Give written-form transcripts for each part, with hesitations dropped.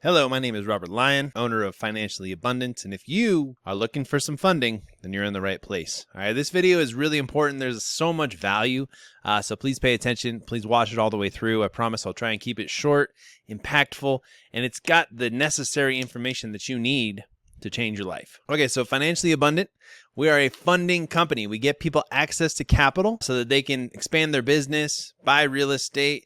Hello, my name is Robert Lyon, owner of Financially Abundant, and if you are looking for some funding, then you're in the right place. All right, this video is really important. There's so much value, so please pay attention. Please watch it all the way through. I promise I'll try and keep it short, impactful, and it's got the necessary information that you need to change your life. Okay, so Financially Abundant, we are a funding company. We get people access to capital so that they can expand their business, buy real estate,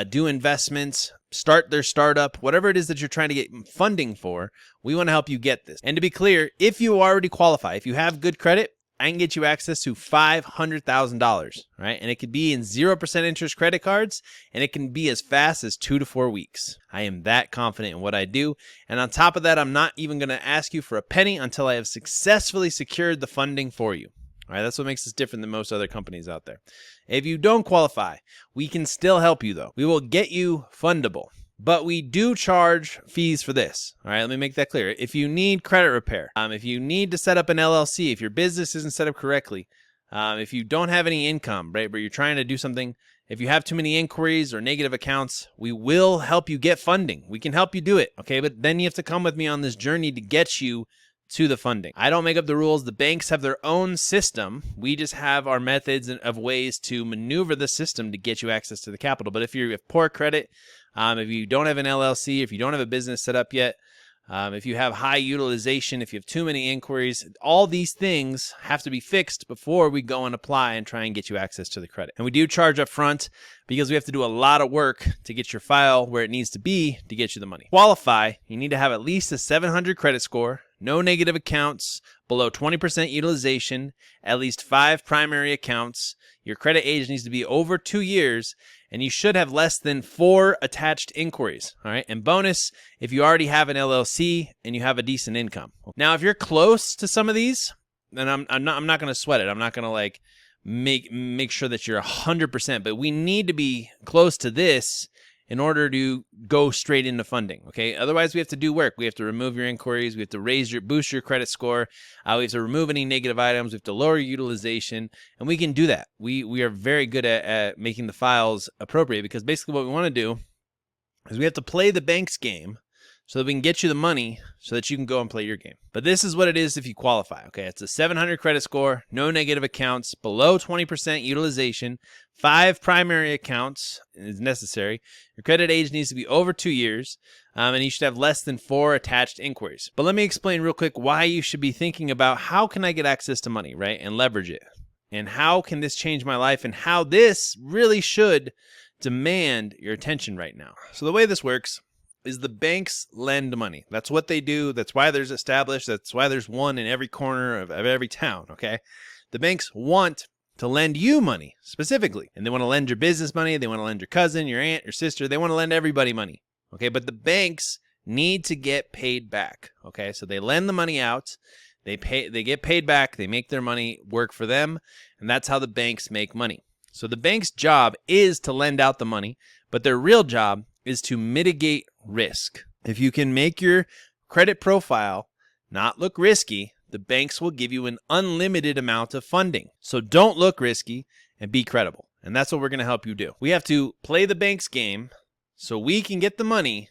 do investments, start their startup, whatever it is that you're trying to get funding for. We want to help you get this. And to be clear, if you already qualify, if you have good credit, I can get you access to $500,000, right? And it could be in 0% interest credit cards, and it can be as fast as 2 to 4 weeks. I am that confident in what I do. And on top of that, I'm not even going to ask you for a penny until I have successfully secured the funding for you. All right, that's what makes us different than most other companies out there. If you don't qualify, we can still help you though. We will get you fundable. But we do charge fees for this. All right, let me make that clear. If you need credit repair, if you need to set up an LLC, if your business isn't set up correctly, if you don't have any income, right, but you're trying to do something, if you have too many inquiries or negative accounts, we will help you get funding. We can help you do it, okay? But then you have to come with me on this journey to get you to the funding. I don't make up the rules. The banks have their own system. We just have our methods of ways to maneuver the system to get you access to the capital. But if you have poor credit, if you don't have an LLC, if you don't have a business set up yet, if you have high utilization, if you have too many inquiries, all these things have to be fixed before we go and apply and try and get you access to the credit. And we do charge up front because we have to do a lot of work to get your file where it needs to be to get you the money. Qualify, you need to have at least a 700 credit score, no negative accounts, below 20% utilization, at least 5 primary accounts. Your credit age needs to be over 2 years, and you should have less than 4 attached inquiries. All right. And bonus, if you already have an LLC and you have a decent income. Now, if you're close to some of these, then I'm not going to sweat it. I'm not going to like make sure that you're 100%, but we need to be close to this in order to go straight into funding, okay? Otherwise, we have to do work. We have to remove your inquiries. We have to boost your credit score. We have to remove any negative items. We have to lower your utilization, and we can do that. We are very good at making the files appropriate because basically what we want to do is we have to play the bank's game so that we can get you the money so that you can go and play your game. But this is what it is if you qualify, okay? It's a 700 credit score, no negative accounts, below 20% utilization, 5 primary accounts is necessary. Your credit age needs to be over 2 years, and you should have less than 4 attached inquiries. But let me explain real quick why you should be thinking about how can I get access to money, right? And leverage it. And how can this change my life and how this really should demand your attention right now. So the way this works is the banks lend money. That's what they do. That's why there's established. That's why there's one in every corner of every town, okay? The banks want to lend you money specifically. And they want to lend your business money. They want to lend your cousin, your aunt, your sister. They want to lend everybody money, okay? But the banks need to get paid back, okay? So they lend the money out. They get paid back. They make their money work for them. And that's how the banks make money. So the bank's job is to lend out the money, but their real job is to mitigate risk. If you can make your credit profile not look risky, the banks will give you an unlimited amount of funding. So don't look risky and be credible. And that's what we're going to help you do. We have to play the bank's game so we can get the money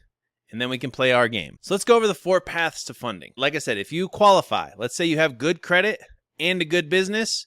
and then we can play our game. So let's go over the 4 paths to funding. Like I said, if you qualify, let's say you have good credit and a good business,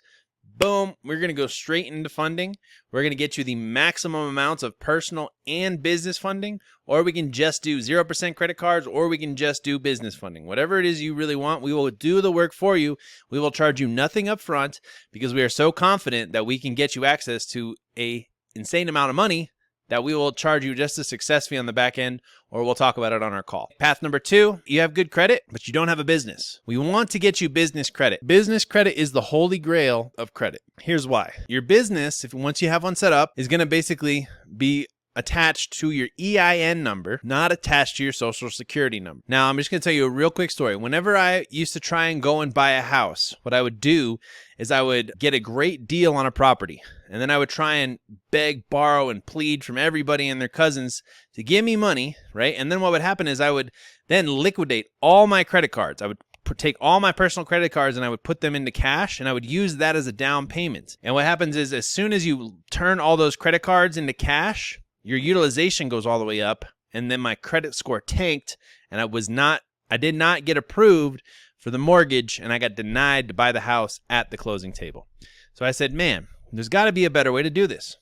boom, we're going to go straight into funding. We're going to get you the maximum amounts of personal and business funding, or we can just do 0% credit cards, or we can just do business funding. Whatever it is you really want, we will do the work for you. We will charge you nothing up front because we are so confident that we can get you access to an insane amount of money that we will charge you just a success fee on the back end, or we'll talk about it on our call. Path number 2, you have good credit, but you don't have a business. We want to get you business credit. Business credit is the holy grail of credit. Here's why. Your business, once you have one set up, is going to basically be attached to your EIN number, not attached to your social security number. Now, I'm just going to tell you a real quick story. Whenever I used to try and go and buy a house, what I would do is I would get a great deal on a property, and then I would try and beg, borrow, and plead from everybody and their cousins to give me money, right? And then what would happen is I would then liquidate all my credit cards. I would take all my personal credit cards and I would put them into cash, and I would use that as a down payment. And what happens is as soon as you turn all those credit cards into cash, your utilization goes all the way up and then my credit score tanked, and I did not get approved for the mortgage, and I got denied to buy the house at the closing table. So I said, man, there's got to be a better way to do this.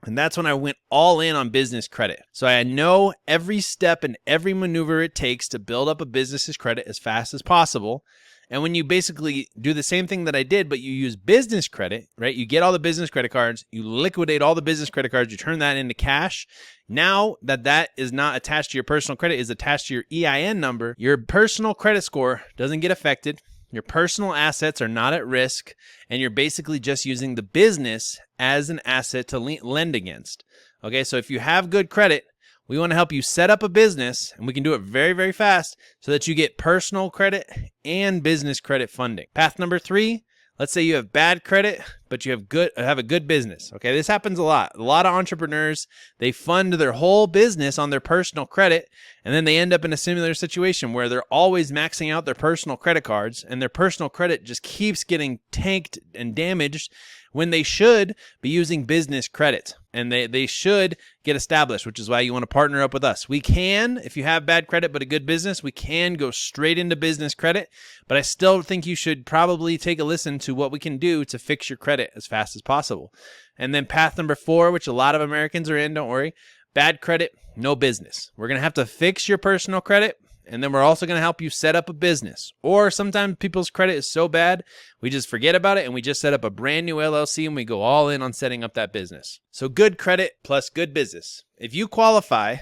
And that's when I went all in on business credit. So I know every step and every maneuver it takes to build up a business's credit as fast as possible. And when you basically do the same thing that I did, but you use business credit, right? You get all the business credit cards, you liquidate all the business credit cards, you turn that into cash. Now that is not attached to your personal credit, is attached to your EIN number, your personal credit score doesn't get affected. Your personal assets are not at risk, and you're basically just using the business as an asset to lend against. Okay, so if you have good credit, we want to help you set up a business, and we can do it very, very fast so that you get personal credit and business credit funding. Path number 3, let's say you have bad credit, but you have a good business. Okay, this happens a lot. A lot of entrepreneurs, they fund their whole business on their personal credit, and then they end up in a similar situation where they're always maxing out their personal credit cards, and their personal credit just keeps getting tanked and damaged when they should be using business credit, and they should get established, which is why you want to partner up with us. We can, if you have bad credit but a good business, we can go straight into business credit, but I still think you should probably take a listen to what we can do to fix your credit as fast as possible. And then path number 4, which a lot of Americans are in, don't worry, bad credit, no business. We're going to have to fix your personal credit, and then we're also going to help you set up a business. Or sometimes people's credit is so bad, we just forget about it and we just set up a brand new LLC and we go all in on setting up that business. So good credit plus good business. If you qualify,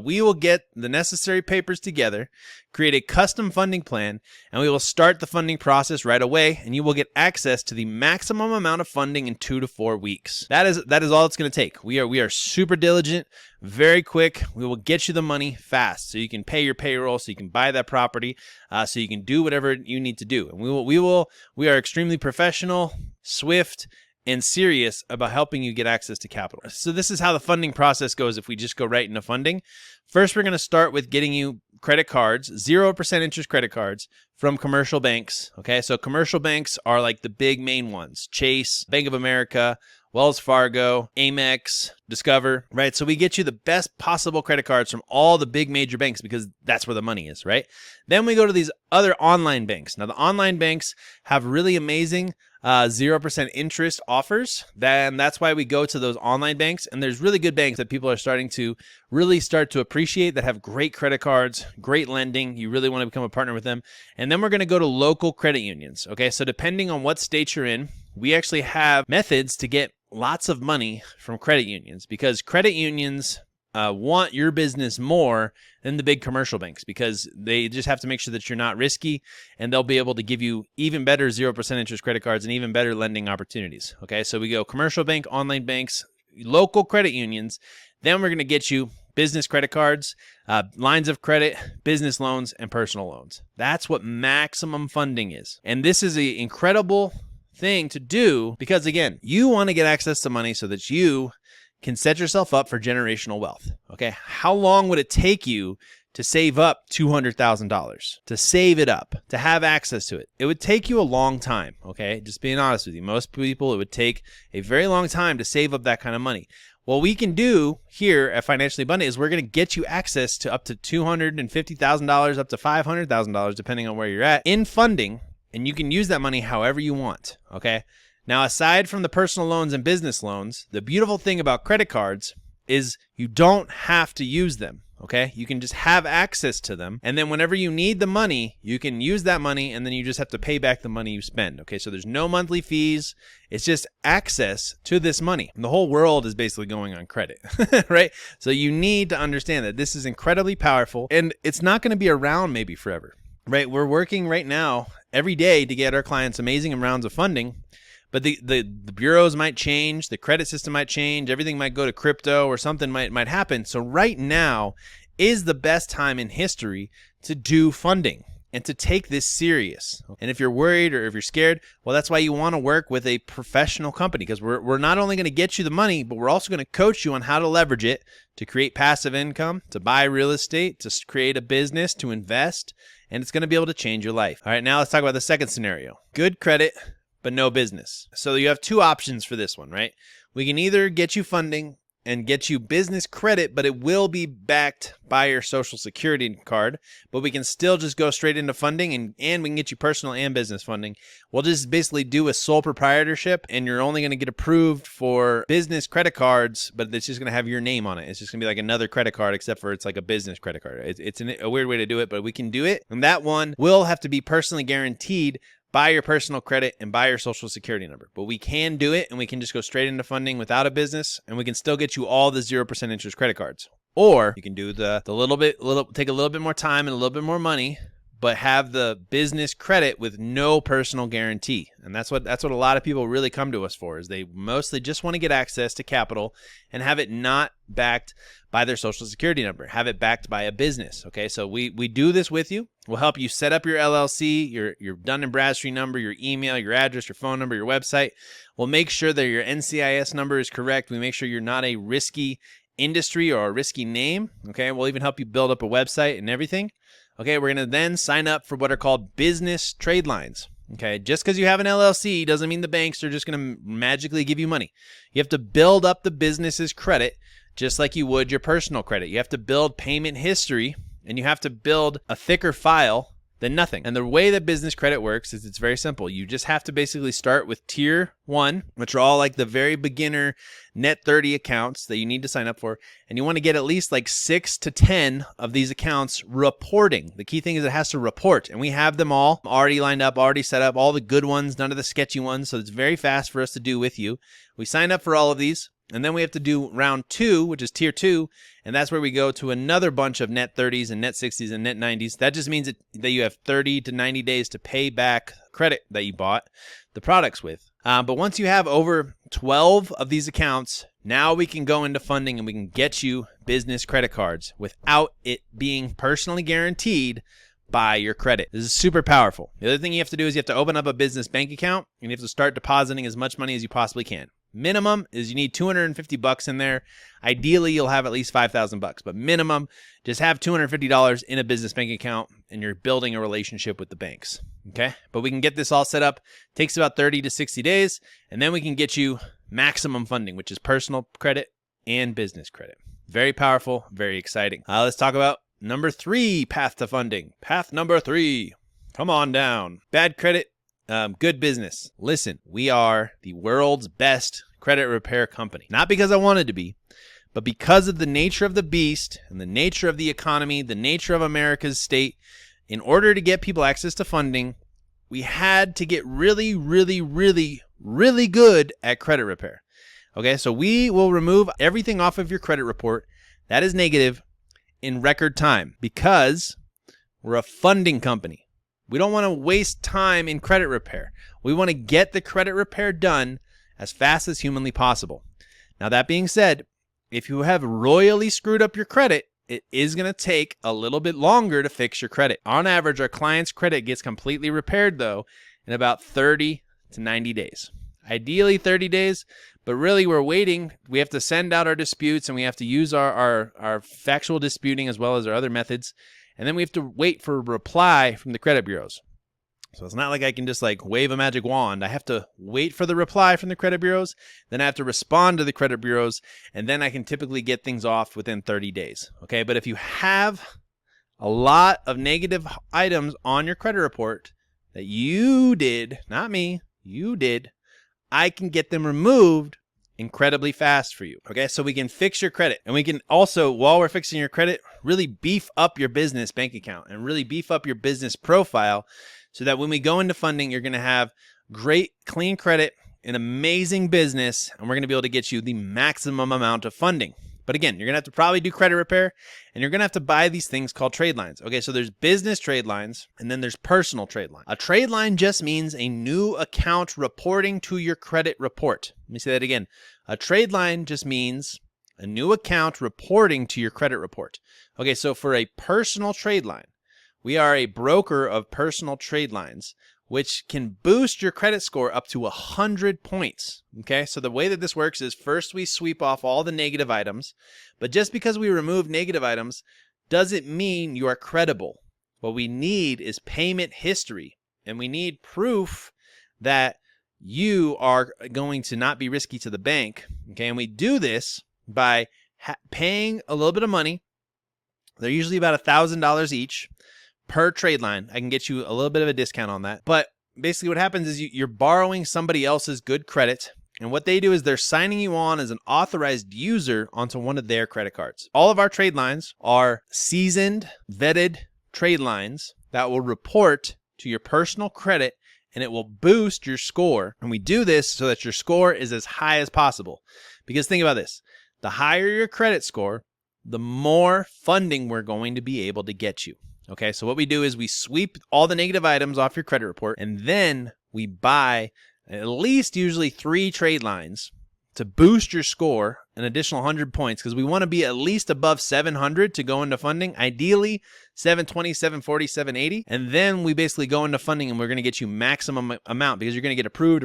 we will get the necessary papers together, create a custom funding plan, and we will start the funding process right away, and you will get access to the maximum amount of funding in 2 to 4 weeks. That is all it's going to take. We are super diligent, very quick. We will get you the money fast so you can pay your payroll, so you can buy that property, so you can do whatever you need to do. And we are extremely professional, swift, and serious about helping you get access to capital. So this is how the funding process goes if we just go right into funding. First, we're going to start with getting you credit cards, 0% interest credit cards from commercial banks. Okay, so commercial banks are like the big main ones: Chase, Bank of America, Wells Fargo, Amex, Discover, right? So we get you the best possible credit cards from all the big major banks because that's where the money is, right? Then we go to these other online banks. Now, the online banks have really amazing 0% interest offers. Then that's why we go to those online banks. And there's really good banks that people are starting to really start to appreciate that have great credit cards, great lending. You really want to become a partner with them. And then we're going to go to local credit unions. Okay, so depending on what state you're in, we actually have methods to get lots of money from credit unions, because credit unions want your business more than the big commercial banks, because they just have to make sure that you're not risky, and they'll be able to give you even better 0% interest credit cards and even better lending opportunities. Okay, so we go commercial bank, online banks, local credit unions. Then we're going to get you business credit cards, lines of credit, business loans, and personal loans. That's what maximum funding is. And this is an incredible thing to do because, again, you want to get access to money so that you can set yourself up for generational wealth. Okay, how long would it take you to save up $200,000, to save it up, to have access to it? It would take you a long time. Okay, just being honest with you, most people, it would take a very long time to save up that kind of money. What we can do here at Financially Abundant is we're going to get you access to up to $250,000, up to $500,000, depending on where you're at in funding. And you can use that money however you want, okay? Now, aside from the personal loans and business loans, the beautiful thing about credit cards is you don't have to use them, okay? You can just have access to them. And then whenever you need the money, you can use that money, and then you just have to pay back the money you spend, okay? So there's no monthly fees. It's just access to this money. And the whole world is basically going on credit, right? So you need to understand that this is incredibly powerful, and it's not going to be around maybe forever. Right, we're working right now every day to get our clients amazing rounds of funding, but the bureaus might change, the credit system might change, everything might go to crypto, or something might happen. So right now is the best time in history to do funding and to take this serious. And if you're worried or if you're scared, well, that's why you want to work with a professional company, because we're not only going to get you the money, but we're also going to coach you on how to leverage it to create passive income, to buy real estate, to create a business, to invest, and it's going to be able to change your life. All right, now let's talk about the second scenario. Good credit, but no business. So you have two options for this one, right? We can either get you funding and get you business credit, but it will be backed by your social security card, but we can still just go straight into funding, and we can get you personal and business funding. We'll just basically do a sole proprietorship, and you're only going to get approved for business credit cards, but it's just going to have your name on it. It's just going to be like another credit card, except for it's like a business credit card. It's a weird way to do it, but we can do it. And that one will have to be personally guaranteed by your personal credit and by your social security number. But we can do it, and we can just go straight into funding without a business, and we can still get you all the 0% interest credit cards. Or you can do the take a little bit more time and a little bit more money, but have the business credit with no personal guarantee. And that's what a lot of people really come to us for, is they mostly just want to get access to capital and have it not backed by their social security number, have it backed by a business. Okay, so we do this with you. We'll help you set up your LLC, your Dun & Bradstreet number, your email, your address, your phone number, your website. We'll make sure that your NCIS number is correct. We make sure you're not a risky industry or a risky name. Okay, we'll even help you build up a website and everything. Okay, we're going to then sign up for what are called business trade lines. Okay, just because you have an LLC doesn't mean the banks are just going to magically give you money. You have to build up the business's credit just like you would your personal credit. You have to build payment history, and you have to build a thicker file than nothing. And the way that business credit works is it's very simple. You just have to basically start with tier 1, which are all like the very beginner net 30 accounts that you need to sign up for. And you want to get at least like 6 to 10 of these accounts reporting. The key thing is it has to report, and we have them all already lined up, already set up, all the good ones, none of the sketchy ones. So it's very fast for us to do with you. We sign up for all of these. And then we have to do round 2, which is tier 2, and that's where we go to another bunch of net 30s and net 60s and net 90s. That just means that you have 30 to 90 days to pay back credit that you bought the products with. But once you have over 12 of these accounts, now we can go into funding and we can get you business credit cards without it being personally guaranteed by your credit. This is super powerful. The other thing you have to do is you have to open up a business bank account, and you have to start depositing as much money as you possibly can. Minimum is you need $250 in there. Ideally, you'll have at least $5,000, but minimum, just have $250 in a business bank account, and you're building a relationship with the banks. Okay, but we can get this all set up. It takes about 30 to 60 days, and then we can get you maximum funding, which is personal credit and business credit. Very powerful, very exciting. Let's talk about number 3, path to funding. Path number 3. Come on down. Bad credit. Good business. Listen, we are the world's best credit repair company. Not because I wanted to be, but because of the nature of the beast and the nature of the economy, the nature of America's state. In order to get people access to funding, we had to get really, really, really, really good at credit repair. Okay, so we will remove everything off of your credit report that is negative in record time because we're a funding company. We don't want to waste time in credit repair. We want to get the credit repair done as fast as humanly possible. Now, that being said, if you have royally screwed up your credit, it is going to take a little bit longer to fix your credit. On average, our client's credit gets completely repaired, though, in about 30 to 90 days. Ideally 30 days, but really we're waiting. We have to send out our disputes, and we have to use our factual disputing as well as our other methods. And then we have to wait for a reply from the credit bureaus. So it's not like I can just like wave a magic wand. I have to wait for the reply from the credit bureaus. Then I have to respond to the credit bureaus. And then I can typically get things off within 30 days. Okay, but if you have a lot of negative items on your credit report that you did, not me, you did, I can get them removed incredibly fast for you. Okay, so we can fix your credit, and we can also, while we're fixing your credit, really beef up your business bank account and really beef up your business profile so that when we go into funding, you're going to have great clean credit, an amazing business, and we're going to be able to get you the maximum amount of funding. But again, you're going to have to probably do credit repair, and you're going to have to buy these things called trade lines. Okay, so there's business trade lines, and then there's personal trade line. A trade line just means a new account reporting to your credit report. Let me say that again. A trade line just means a new account reporting to your credit report. Okay, so for a personal trade line, we are a broker of personal trade lines, which can boost your credit score up to 100 points. Okay, so the way that this works is first we sweep off all the negative items, but just because we remove negative items doesn't mean you are credible. What we need is payment history, and we need proof that you are going to not be risky to the bank. Okay, and we do this by paying a little bit of money. They're usually about $1,000 each per trade line. I can get you a little bit of a discount on that. But basically what happens is you're borrowing somebody else's good credit. And what they do is they're signing you on as an authorized user onto one of their credit cards. All of our trade lines are seasoned, vetted trade lines that will report to your personal credit, and it will boost your score. And we do this so that your score is as high as possible. Because think about this, the higher your credit score, the more funding we're going to be able to get you. Okay, so what we do is we sweep all the negative items off your credit report, and then we buy at least usually 3 trade lines to boost your score an additional 100 points, because we want to be at least above 700 to go into funding, ideally 720, 740, 780. And then we basically go into funding and we're going to get you maximum amount, because you're going to get approved,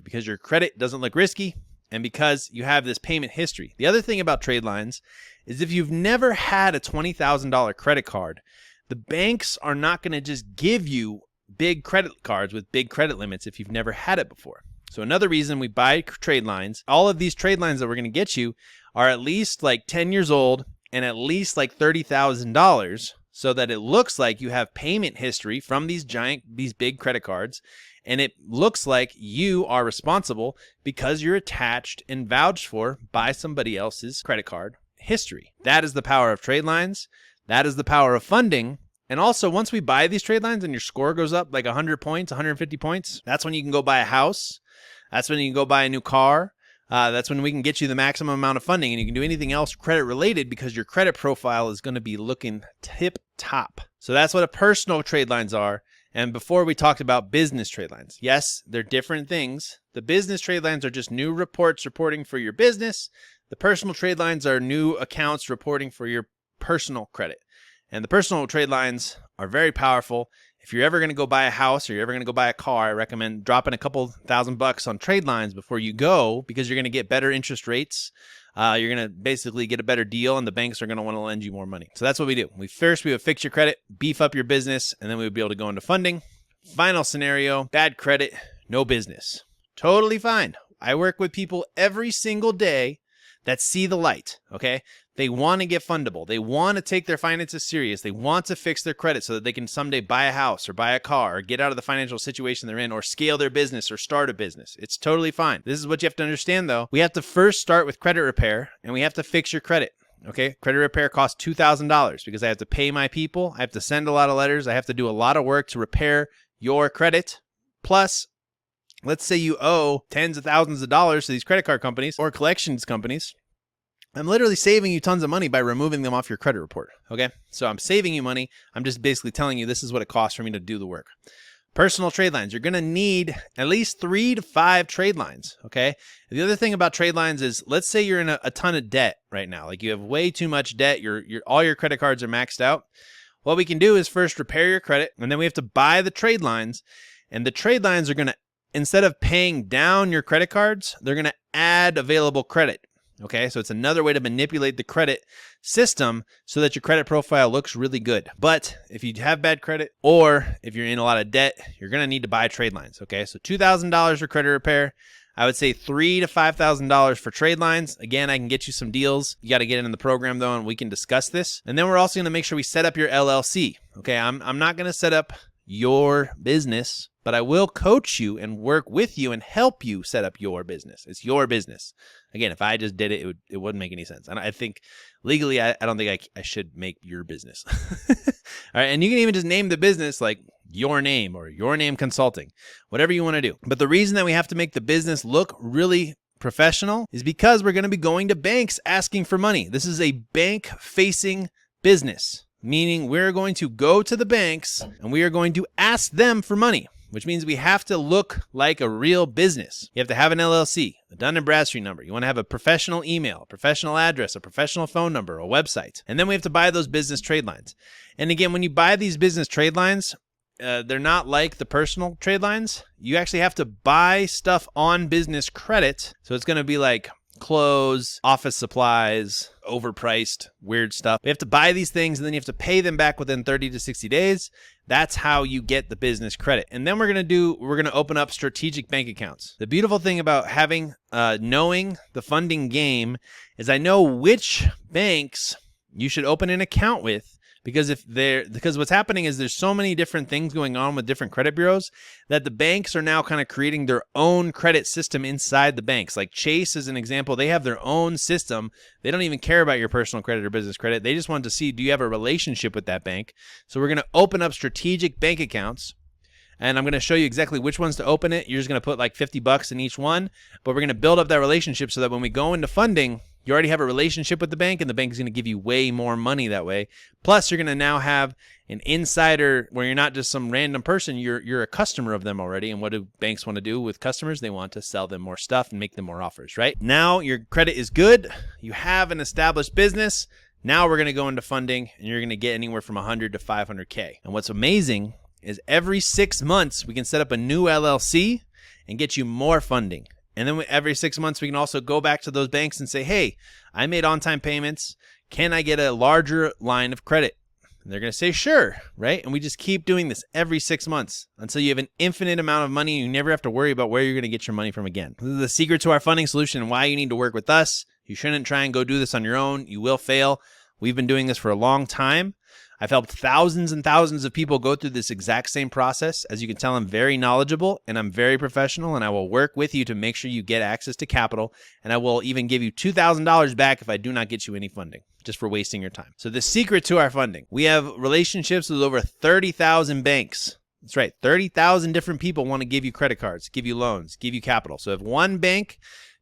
because your credit doesn't look risky and because you have this payment history. The other thing about trade lines is if you've never had a $20,000 credit card, the banks are not going to just give you big credit cards with big credit limits if you've never had it before. So another reason we buy trade lines, all of these trade lines that we're going to get you are at least like 10 years old and at least like $30,000, so that it looks like you have payment history from these big credit cards, and it looks like you are responsible because you're attached and vouched for by somebody else's credit card history. That is the power of trade lines. That is the power of funding. And also, once we buy these trade lines and your score goes up like 100 points, 150 points, that's when you can go buy a house. That's when you can go buy a new car. That's when we can get you the maximum amount of funding, and you can do anything else credit related because your credit profile is going to be looking tip top. So that's what a personal trade lines are. And before we talked about business trade lines. Yes, they're different things. The business trade lines are just new reports reporting for your business. The personal trade lines are new accounts reporting for your personal credit. And the personal trade lines are very powerful. If you're ever going to go buy a house or you're ever going to go buy a car, I recommend dropping a couple $1,000 on trade lines before you go, because you're going to get better interest rates. You're going to basically get a better deal, and the banks are going to want to lend you more money. So that's what we do. We would fix your credit, beef up your business, and then we would be able to go into funding. Final scenario, bad credit, no business. Totally fine. I work with people every single day that see the light, okay? They want to get fundable. They want to take their finances serious. They want to fix their credit so that they can someday buy a house or buy a car or get out of the financial situation they're in or scale their business or start a business. It's totally fine. This is what you have to understand, though. We have to first start with credit repair, and we have to fix your credit, okay? Credit repair costs $2,000 because I have to pay my people. I have to send a lot of letters. I have to do a lot of work to repair your credit. Plus, let's say you owe tens of thousands of dollars to these credit card companies or collections companies. I'm literally saving you tons of money by removing them off your credit report, okay? So I'm saving you money. I'm just basically telling you this is what it costs for me to do the work. Personal trade lines. You're going to need at least 3 to 5 trade lines, okay? The other thing about trade lines is, let's say you're in a ton of debt right now. Like you have way too much debt. All your credit cards are maxed out. What we can do is first repair your credit, and then we have to buy the trade lines. And the trade lines are going to, instead of paying down your credit cards, they're going to add available credit. Okay, so it's another way to manipulate the credit system so that your credit profile looks really good. But if you have bad credit or if you're in a lot of debt, you're going to need to buy trade lines. Okay, so $2,000 for credit repair. I would say $3,000 to $5,000 for trade lines. Again, I can get you some deals. You got to get in the program though, and we can discuss this. And then we're also going to make sure we set up your LLC. Okay, I'm not going to set up your business, but I will coach you and work with you and help you set up your business. It's your business. Again, if I just did it, it wouldn't make any sense. And I think legally, I don't think I should make your business. All right. And you can even just name the business like Your Name or Your Name Consulting, whatever you want to do. But the reason that we have to make the business look really professional is because we're going to be going to banks asking for money. This is a bank-facing business, meaning we're going to go to the banks and we are going to ask them for money, which means we have to look like a real business. You have to have an LLC, a Dun & Bradstreet number. You want to have a professional email, a professional address, a professional phone number, a website. And then we have to buy those business trade lines. And again, when you buy these business trade lines, they're not like the personal trade lines. You actually have to buy stuff on business credit. So it's going to be like clothes, office supplies, overpriced, weird stuff. We have to buy these things and then you have to pay them back within 30 to 60 days. That's how you get the business credit. And then we're going to open up strategic bank accounts. The beautiful thing about knowing the funding game is I know which banks you should open an account with. Because what's happening is there's so many different things going on with different credit bureaus that the banks are now kind of creating their own credit system inside the banks. Like Chase is an example. They have their own system. They don't even care about your personal credit or business credit. They just want to see, do you have a relationship with that bank? So we're going to open up strategic bank accounts. And I'm going to show you exactly which ones to open it. You're just going to put like $50 in each one. But we're going to build up that relationship so that when we go into funding, you already have a relationship with the bank, and the bank is going to give you way more money that way. Plus, you're going to now have an insider where you're not just some random person. You're a customer of them already. And what do banks want to do with customers? They want to sell them more stuff and make them more offers, right? Now your credit is good. You have an established business. Now we're going to go into funding, and you're going to get anywhere from 100 to 500K. And what's amazing is every 6 months, we can set up a new LLC and get you more funding. And then every 6 months, we can also go back to those banks and say, hey, I made on-time payments. Can I get a larger line of credit? And they're going to say, sure, right? And we just keep doing this every 6 months until you have an infinite amount of money. And you never have to worry about where you're going to get your money from again. This is the secret to our funding solution and why you need to work with us. You shouldn't try and go do this on your own. You will fail. We've been doing this for a long time. I've helped thousands and thousands of people go through this exact same process. As you can tell, I'm very knowledgeable and I'm very professional, and I will work with you to make sure you get access to capital, and I will even give you $2,000 back if I do not get you any funding, just for wasting your time. So the secret to our funding, we have relationships with over 30,000 banks. That's right, 30,000 different people want to give you credit cards, give you loans, give you capital. So if one bank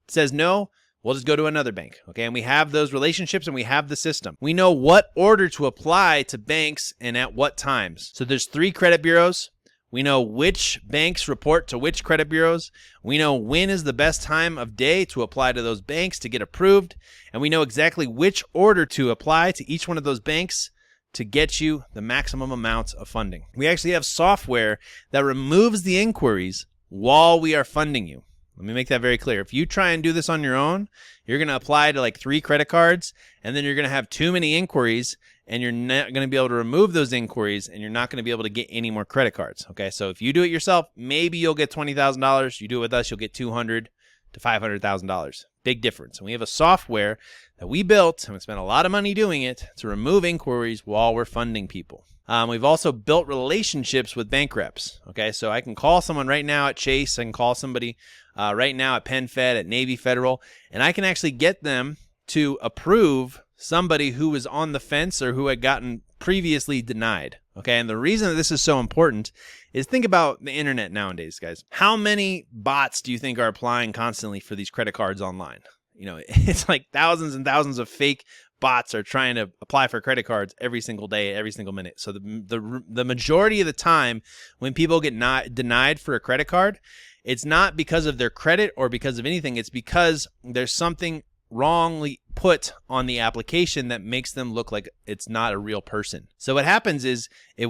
says no, we'll just go to another bank, okay? And we have those relationships and we have the system. We know what order to apply to banks and at what times. So there's 3 credit bureaus. We know which banks report to which credit bureaus. We know when is the best time of day to apply to those banks to get approved. And we know exactly which order to apply to each one of those banks to get you the maximum amount of funding. We actually have software that removes the inquiries while we are funding you. Let me make that very clear. If you try and do this on your own, you're going to apply to like 3 credit cards, and then you're going to have too many inquiries, and you're not going to be able to remove those inquiries, and you're not going to be able to get any more credit cards. Okay, so if you do it yourself, maybe you'll get $20,000. You do it with us, you'll get $200,000 to $500,000. Big difference. And we have a software that we built, and we spent a lot of money doing it, to remove inquiries while we're funding people. We've also built relationships with bank reps. Okay, so I can call someone right now at Chase. I can call somebody right now at PenFed, at Navy Federal, and I can actually get them to approve somebody who was on the fence or who had gotten previously denied. Okay, and the reason that this is so important is think about the internet nowadays, guys. How many bots do you think are applying constantly for these credit cards online? You know, it's like thousands and thousands of fake bots are trying to apply for credit cards every single day, every single minute. So the majority of the time when people get denied for a credit card, it's not because of their credit or because of anything. It's because there's something wrongly put on the application that makes them look like it's not a real person. So what happens is if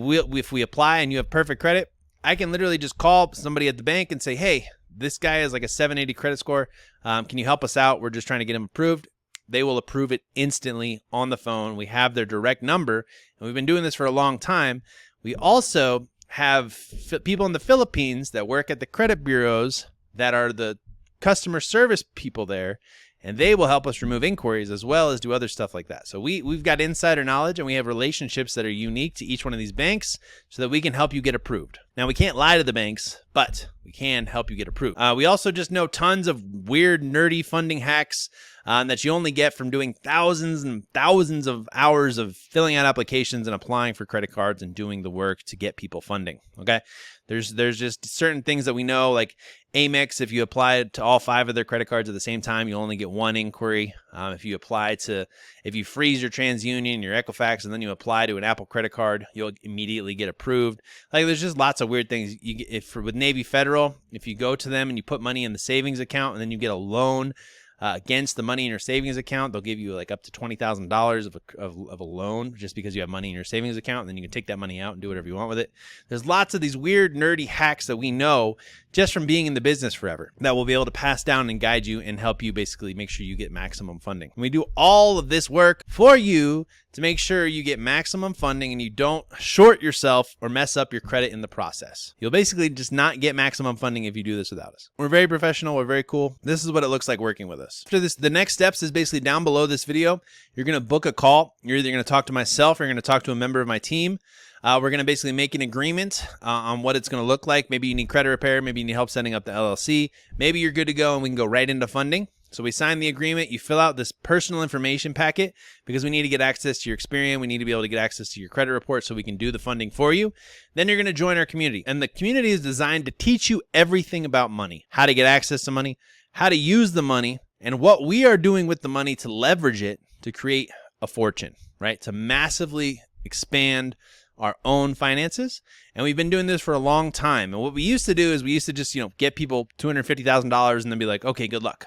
we apply and you have perfect credit, I can literally just call somebody at the bank and say, hey, this guy has like a 780 credit score. Can you help us out? We're just trying to get him approved. They will approve it instantly on the phone. We have their direct number, and we've been doing this for a long time. We also have people in the Philippines that work at the credit bureaus that are the customer service people there, and they will help us remove inquiries as well as do other stuff like that. So we've got insider knowledge, and we have relationships that are unique to each one of these banks so that we can help you get approved. Now, we can't lie to the banks, but we can help you get approved. We also just know tons of weird, nerdy funding hacks that you only get from doing thousands and thousands of hours of filling out applications and applying for credit cards and doing the work to get people funding. Okay, there's just certain things that we know, like Amex. If you apply to all 5 of their credit cards at the same time, you only get 1 inquiry. If you freeze your TransUnion, your Equifax, and then you apply to an Apple credit card, you'll immediately get approved. Like, there's just lots of weird things. With Navy Federal, if you go to them and you put money in the savings account and then you get a loan, against the money in your savings account. They'll give you like up to $20,000 of a loan just because you have money in your savings account, and then you can take that money out and do whatever you want with it. There's lots of these weird, nerdy hacks that we know just from being in the business forever that will be able to pass down and guide you and help you basically make sure you get maximum funding. And we do all of this work for you to make sure you get maximum funding and you don't short yourself or mess up your credit in the process. You'll basically just not get maximum funding if you do this without us. We're very professional. We're very cool. This is what it looks like working with us. After this, the next steps is basically down below this video. You're going to book a call. You're either going to talk to myself or you're going to talk to a member of my team. We're going to basically make an agreement on what it's going to look like. Maybe you need credit repair. Maybe you need help setting up the LLC. Maybe you're good to go and we can go right into funding. So we sign the agreement. You fill out this personal information packet because we need to get access to your Experian. We need to be able to get access to your credit report so we can do the funding for you. Then you're going to join our community. And the community is designed to teach you everything about money, how to get access to money, how to use the money, and what we are doing with the money to leverage it to create a fortune, right? To massively expand our own finances. And we've been doing this for a long time. And what we used to do is we used to just, get people $250,000 and then be like, okay, good luck.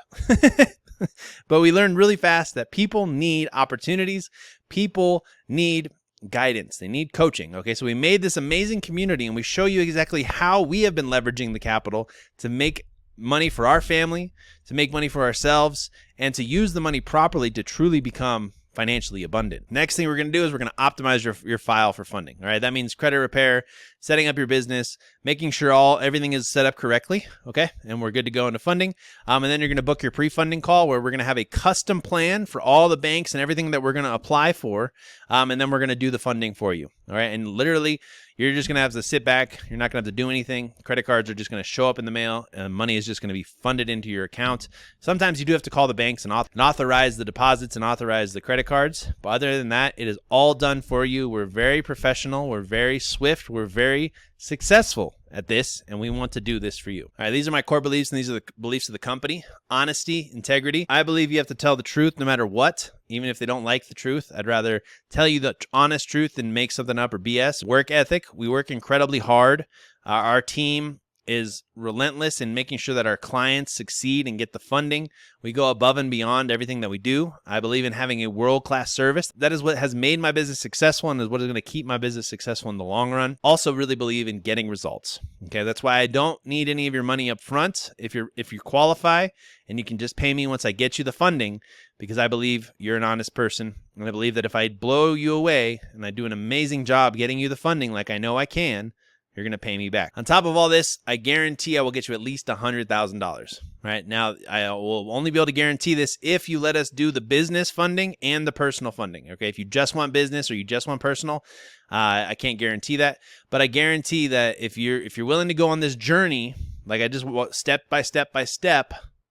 But we learned really fast that people need opportunities. People need guidance. They need coaching. Okay. So we made this amazing community and we show you exactly how we have been leveraging the capital to make money for our family, to make money for ourselves, and to use the money properly to truly become financially abundant. Next thing we're going to do is we're going to optimize your file for funding. All right. That means credit repair, setting up your business, making sure everything is set up correctly. Okay. And we're good to go into funding. And then you're going to book your pre-funding call where we're going to have a custom plan for all the banks and everything that we're going to apply for. And then we're going to do the funding for you. All right. And literally you're just going to have to sit back. You're not going to have to do anything. Credit cards are just going to show up in the mail and money is just going to be funded into your account. Sometimes you do have to call the banks and authorize the deposits and authorize the credit cards. But other than that, it is all done for you. We're very professional. We're very swift. We're very successful at this, and we want to do this for you. All right, these are my core beliefs, and these are the beliefs of the company. Honesty, integrity. I believe you have to tell the truth no matter what, even if they don't like the truth. I'd rather tell you the honest truth than make something up or BS. Work ethic. We work incredibly hard. Our team is relentless in making sure that our clients succeed and get the funding. We go above and beyond everything that we do. I believe in having a world-class service. That is what has made my business successful and is what is going to keep my business successful in the long run. Also really believe in getting results. Okay, that's why I don't need any of your money up front if you qualify, and you can just pay me once I get you the funding, because I believe you're an honest person. And I believe that if I blow you away and I do an amazing job getting you the funding like I know I can, you're going to pay me back. On top of all this, I guarantee I will get you at least $100,000. Right now, I will only be able to guarantee this if you let us do the business funding and the personal funding. Okay, if you just want business or you just want personal, I can't guarantee that. But I guarantee that if you're willing to go on this journey, like I just step by step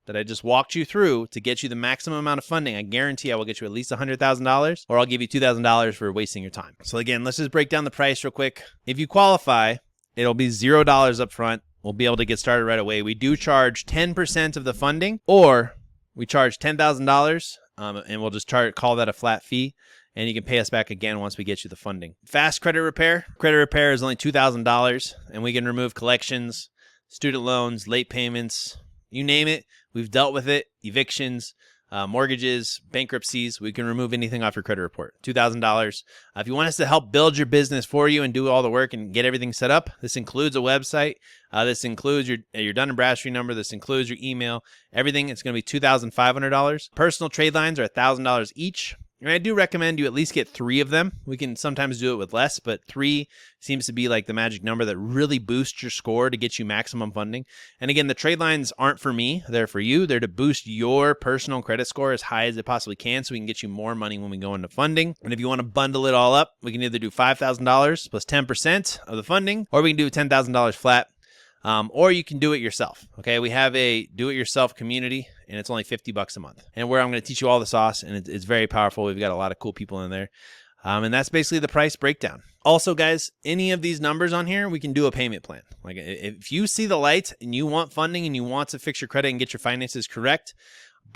that I just walked you through to get you the maximum amount of funding, I guarantee I will get you at least $100,000, or I'll give you $2,000 for wasting your time. So again, let's just break down the price real quick. If you qualify, it'll be $0 up front. We'll be able to get started right away. We do charge 10% of the funding, or we charge $10,000, and we'll just call that a flat fee, and you can pay us back again once we get you the funding. Fast credit repair. Credit repair is only $2,000, and we can remove collections, student loans, late payments, you name it. We've dealt with it. Evictions, mortgages, bankruptcies. We can remove anything off your credit report. $2,000. If you want us to help build your business for you and do all the work and get everything set up, this includes a website. This includes your Dun & Bradstreet number. This includes your email. Everything. It's going to be $2,500. Personal trade lines are $1,000 each. And I do recommend you at least get 3 of them. We can sometimes do it with less, but 3 seems to be like the magic number that really boosts your score to get you maximum funding. And again, the trade lines aren't for me. They're for you. They're to boost your personal credit score as high as it possibly can so we can get you more money when we go into funding. And if you want to bundle it all up, we can either do $5,000 plus 10% of the funding, or we can do $10,000 flat. Or you can do it yourself. Okay, we have a do-it-yourself community, and it's only $50 a month. And where I'm going to teach you all the sauce, and it's very powerful. We've got a lot of cool people in there, and that's basically the price breakdown. Also, guys, any of these numbers on here, we can do a payment plan. Like if you see the light and you want funding and you want to fix your credit and get your finances correct,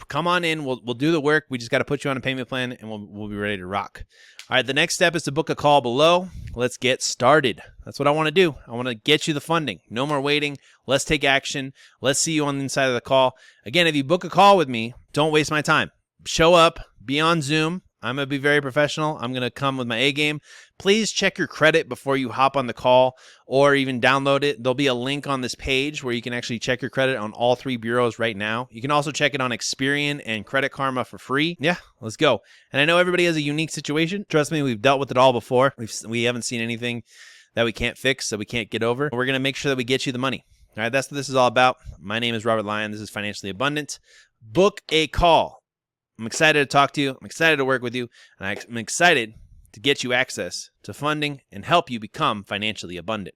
come on in. We'll do the work. We just got to put you on a payment plan, and we'll be ready to rock. All right, the next step is to book a call below. let's get started. That's what I want to do. I want to get you the funding. No more waiting. Let's take action. Let's see you on the inside of the call. Again, if you book a call with me, don't waste my time. Show up, be on Zoom. I'm going to be very professional. I'm going to come with my A game. Please check your credit before you hop on the call or even download it. There'll be a link on this page where you can actually check your credit on all 3 bureaus right now. You can also check it on Experian and Credit Karma for free. Yeah, let's go. And I know everybody has a unique situation. Trust me, we've dealt with it all before. We haven't seen anything that we can't fix, that we can't get over. We're going to make sure that we get you the money. All right, that's what this is all about. My name is Robert Lyon. This is Financially Abundant. Book a call. I'm excited to talk to you. I'm excited to work with you. And I'm excited to get you access to funding and help you become financially abundant.